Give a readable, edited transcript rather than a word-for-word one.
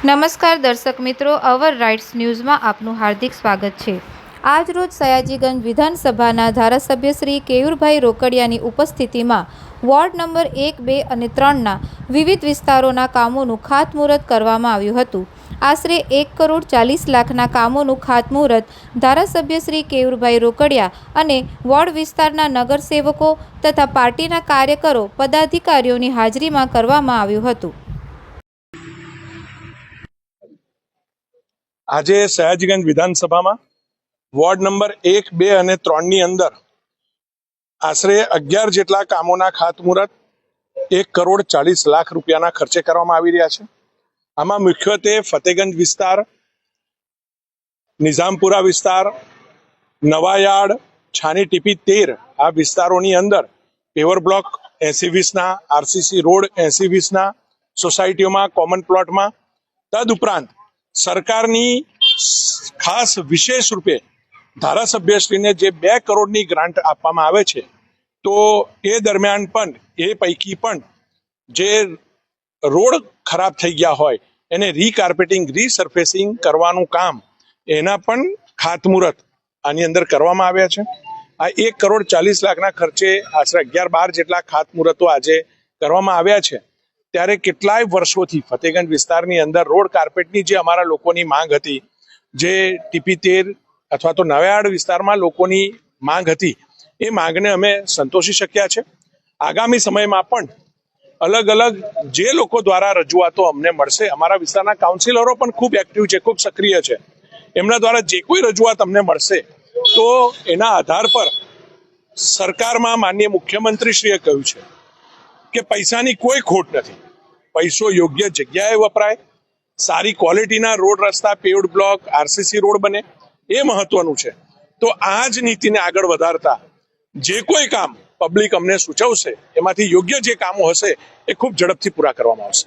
નમસ્કાર દર્શક મિત્રો, અવર રાઇટ્સ ન્યૂઝમાં આપનું હાર્દિક સ્વાગત છે। આજ રોજ સયાજીગંજ વિધાનસભાના ધારાસભ્ય શ્રી કેયુરભાઈ રોકડિયાની ઉપસ્થિતિમાં વોર્ડ નંબર 1, 2 અને 3ના વિવિધ વિસ્તારોના કામોનું ખાતમુહૂર્ત કરવામાં આવ્યું હતું। આશરે 1,40 લાખના કામોનું ખાતમુહૂર્ત ધારાસભ્ય શ્રી કેયુરભાઈ રોકડિયા અને વોર્ડ વિસ્તારના નગરસેવકો તથા પાર્ટીના કાર્યકરો પદાધિકારીઓની હાજરીમાં કરવામાં આવ્યું હતું। આજે સયાજીગંજ વિધાનસભામાં વોર્ડ નંબર 1, 2 અને 3ની અંદર આશરે 11 જેટલા કામોના ખાતમુહૂર્ત 1,40 લાખ રૂપિયાના ખર્ચે કરવામાં આવી રહ્યા છે। આમાં મુખ્યત્વે ફતેગંજ વિસ્તાર, નિઝામપુરા વિસ્તાર, નવાયાર્ડ, છાની ટીપી 13 આ વિસ્તારોની અંદર પેવર બ્લોક 80-20ના, આરસીસી રોડ 80-20ના, સોસાયટીઓમાં કોમન પ્લોટમાં, તદુપરાંત સરકારની ખાસ વિશેષ રૂપે ધારાસભ્યશ્રીને જે 2 કરોડની ગ્રાન્ટ આપવામાં આવે છે, તો એ દરમિયાન પણ એ પૈકી પણ જે રોડ ખરાબ થઈ ગયા હોય એને રીકાર્પેટિંગ, રીસર્ફેસિંગ કરવાનું કામ, એના પણ ખાતમુહૂર્ત આની અંદર કરવામાં આવ્યા છે। આ 1,40 લાખના ખર્ચે આશરે 11-12 જેટલા ખાતમુહૂર્તો આજે કરવામાં આવ્યા છે। ત્યારે કેટલાય વર્ષોથી ફતેગંજ વિસ્તારની અંદર રોડ કાર્પેટની જે અમારા લોકોની માંગ હતી, જે ટીપી 13 અથવા તો નવાયાર્ડ વિસ્તારમાં લોકોની માંગ હતી, એ માંગને અમે સંતોષી શક્યા છે। આગામી સમયમાં પણ અલગ અલગ જે લોકો દ્વારા રજૂઆતો અમને મળશે, અમારા વિસ્તારના કાઉન્સિલરો પણ ખૂબ એક્ટિવ છે, ખૂબ સક્રિય છે, એમના દ્વારા જે કોઈ રજૂઆત અમને મળશે તો એના આધાર પર સરકારમાં માનનીય મુખ્યમંત્રીશ્રીએ કહ્યું છે કે પૈસાની કોઈ ખોટ નથી, પૈસો યોગ્ય જગ્યાએ વપરાય, સારી ક્વોલિટીના રોડ રસ્તા, પેવ્ડ બ્લોક, આરસીસી રોડ બને, એ મહત્વનું છે। તો આ જ નીતિને આગળ વધારતા જે કોઈ કામ પબ્લિક અમને સૂચવશે, એમાંથી યોગ્ય જે કામો હશે એ ખૂબ ઝડપથી પૂરા કરવામાં આવશે।